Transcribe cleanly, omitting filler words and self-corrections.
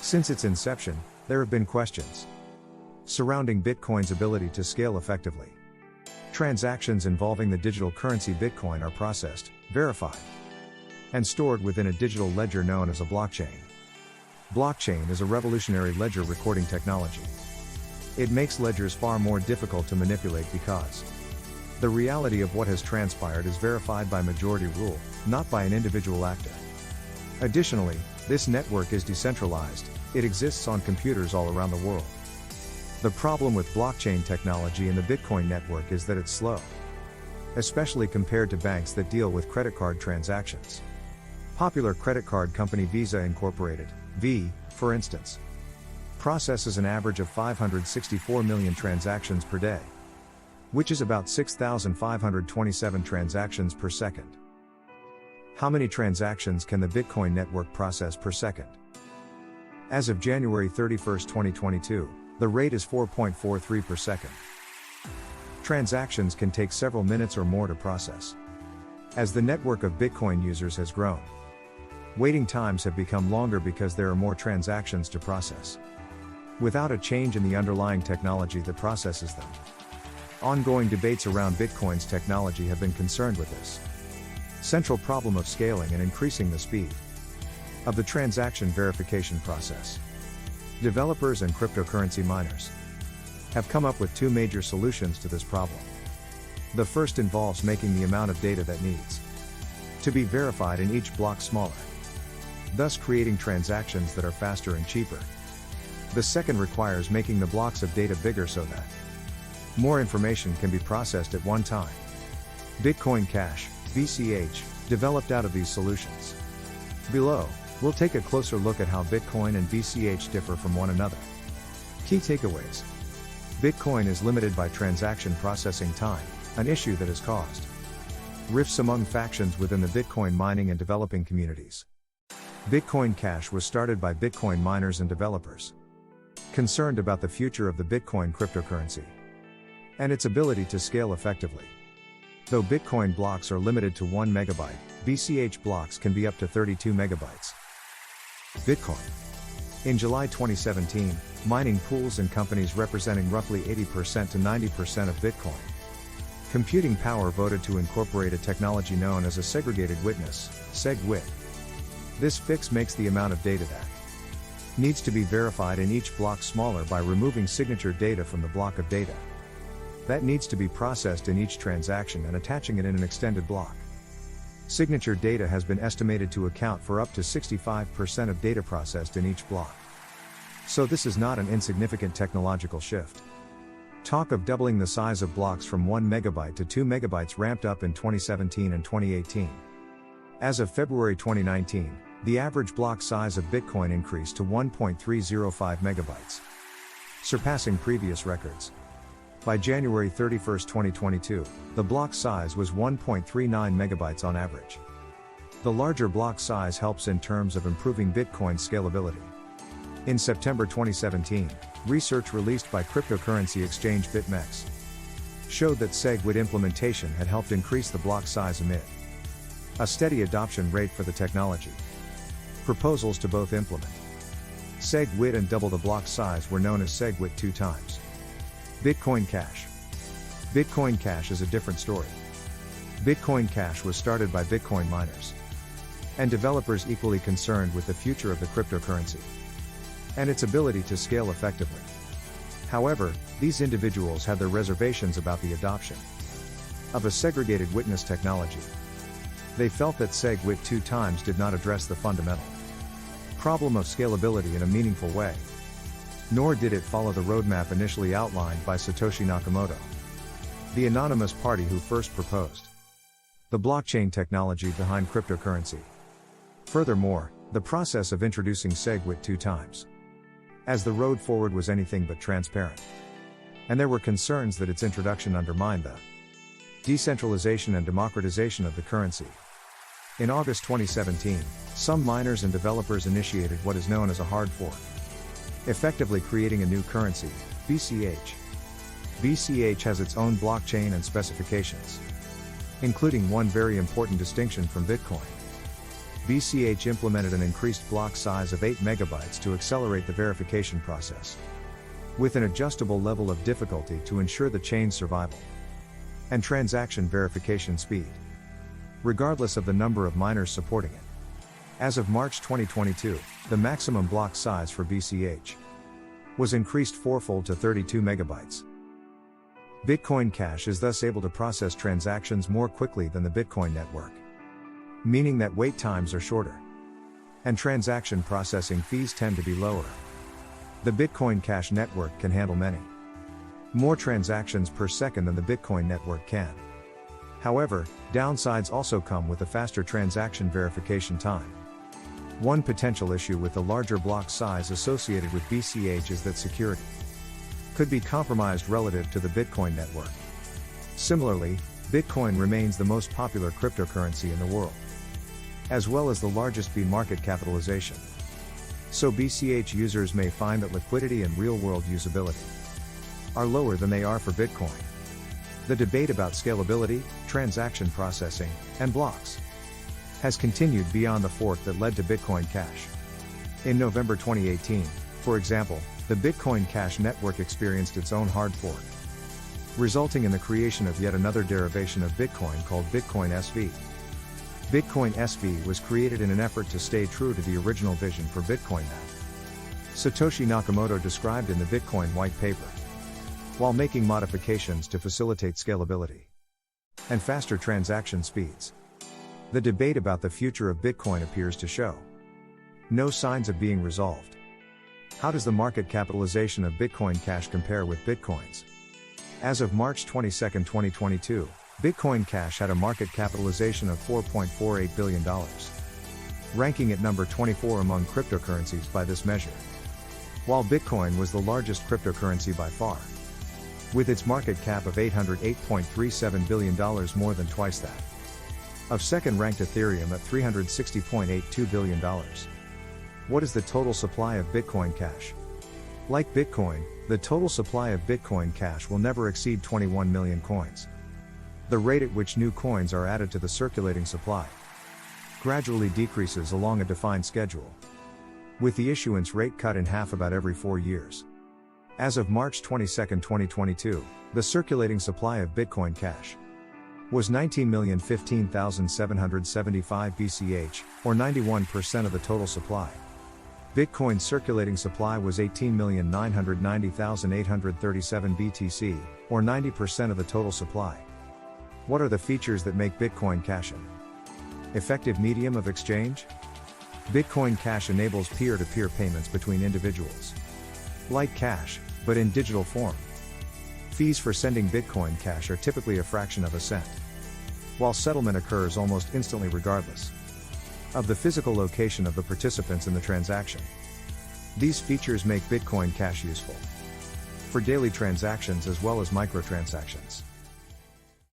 Since its inception, there have been questions surrounding Bitcoin's ability to scale effectively. Transactions involving the digital currency Bitcoin are processed, verified, and stored within a digital ledger known as a blockchain. Blockchain is a revolutionary ledger recording technology. It makes ledgers far more difficult to manipulate because the reality of what has transpired is verified by majority rule, not by an individual actor. Additionally, this network is decentralized. It exists on computers all around the world. The problem with blockchain technology and the Bitcoin network is that it's slow, especially compared to banks that deal with credit card transactions. Popular credit card company Visa Incorporated, V, for instance, processes an average of 564 million transactions per day, which is about 6,527 transactions per second. How many transactions can the Bitcoin network process per second? As of January 31, 2022, the rate is 4.43 per second. Transactions can take several minutes or more to process. As the network of Bitcoin users has grown, waiting times have become longer because there are more transactions to process, without a change in the underlying technology that processes them. Ongoing debates around Bitcoin's technology have been concerned with this central problem of scaling and increasing the speed of the transaction verification process. Developers and cryptocurrency miners have come up with two major solutions to this problem. The first involves making the amount of data that needs to be verified in each block smaller, thus creating transactions that are faster and cheaper. The second requires making the blocks of data bigger so that more information can be processed at one time. Bitcoin Cash, BCH, developed out of these solutions. Below, we'll take a closer look at how Bitcoin and BCH differ from one another. Key takeaways. Bitcoin is limited by transaction processing time, an issue that has caused rifts among factions within the Bitcoin mining and developing communities. Bitcoin Cash was started by Bitcoin miners and developers concerned about the future of the Bitcoin cryptocurrency and its ability to scale effectively. Though Bitcoin blocks are limited to 1 megabyte, BCH blocks can be up to 32 megabytes. Bitcoin. In July 2017, mining pools and companies representing roughly 80% to 90% of Bitcoin computing power voted to incorporate a technology known as a segregated witness, SegWit. This fix makes the amount of data that needs to be verified in each block smaller by removing signature data from the block of data that needs to be processed in each transaction and attaching it in an extended block. Signature data has been estimated to account for up to 65% of data processed in each block. So this is not an insignificant technological shift. Talk of doubling the size of blocks from 1 megabyte to 2 megabytes ramped up in 2017 and 2018. As of February 2019, the average block size of Bitcoin increased to 1.305 megabytes, surpassing previous records. By January 31, 2022, the block size was 1.39 megabytes on average. The larger block size helps in terms of improving Bitcoin's scalability. In September 2017, research released by cryptocurrency exchange BitMEX showed that SegWit implementation had helped increase the block size amid a steady adoption rate for the technology. Proposals to both implement SegWit and double the block size were known as SegWit 2 times. Bitcoin Cash. Bitcoin Cash is a different story. Bitcoin Cash was started by Bitcoin miners and developers equally concerned with the future of the cryptocurrency and its ability to scale effectively. However, these individuals had their reservations about the adoption of a segregated witness technology. They felt that SegWit 2 times did not address the fundamental problem of scalability in a meaningful way, nor did it follow the roadmap initially outlined by Satoshi Nakamoto, the anonymous party who first proposed the blockchain technology behind cryptocurrency. Furthermore, the process of introducing SegWit 2 times as the road forward was anything but transparent, and there were concerns that its introduction undermined the decentralization and democratization of the currency. In August 2017, some miners and developers initiated what is known as a hard fork, effectively creating a new currency, BCH. BCH has its own blockchain and specifications, including one very important distinction from Bitcoin. BCH implemented an increased block size of 8 megabytes to accelerate the verification process, with an adjustable level of difficulty to ensure the chain's survival and transaction verification speed, regardless of the number of miners supporting it. As of March 2022, the maximum block size for BCH was increased fourfold to 32 megabytes. Bitcoin Cash is thus able to process transactions more quickly than the Bitcoin network, meaning that wait times are shorter, and transaction processing fees tend to be lower. The Bitcoin Cash network can handle many more transactions per second than the Bitcoin network can. However, downsides also come with a faster transaction verification time. One potential issue with the larger block size associated with BCH is that security could be compromised relative to the Bitcoin network. Similarly, Bitcoin remains the most popular cryptocurrency in the world, as well as the largest market capitalization. So BCH users may find that liquidity and real-world usability are lower than they are for Bitcoin. The debate about scalability, transaction processing, and blocks has continued beyond the fork that led to Bitcoin Cash. In November 2018, for example, the Bitcoin Cash network experienced its own hard fork, resulting in the creation of yet another derivation of Bitcoin called Bitcoin SV. Bitcoin SV was created in an effort to stay true to the original vision for Bitcoin that Satoshi Nakamoto described in the Bitcoin white paper, while making modifications to facilitate scalability and faster transaction speeds. The debate about the future of Bitcoin appears to show no signs of being resolved. How does the market capitalization of Bitcoin Cash compare with Bitcoin's? As of March 22, 2022, Bitcoin Cash had a market capitalization of $4.48 billion, ranking at number 24 among cryptocurrencies by this measure, while Bitcoin was the largest cryptocurrency by far, with its market cap of $808.37 billion, more than twice that of second-ranked Ethereum at $360.82 billion. What is the total supply of Bitcoin Cash? Like Bitcoin, the total supply of Bitcoin Cash will never exceed 21 million coins. The rate at which new coins are added to the circulating supply gradually decreases along a defined schedule, with the issuance rate cut in half about every 4 years. As of March 22, 2022, the circulating supply of Bitcoin Cash was 19,015,775 BCH, or 91% of the total supply. Bitcoin's circulating supply was 18,990,837 BTC, or 90% of the total supply. What are the features that make Bitcoin Cash an effective medium of exchange? Bitcoin Cash enables peer-to-peer payments between individuals, like cash, but in digital form. Fees for sending Bitcoin Cash are typically a fraction of a cent, while settlement occurs almost instantly regardless of the physical location of the participants in the transaction. These features make Bitcoin Cash useful for daily transactions as well as microtransactions.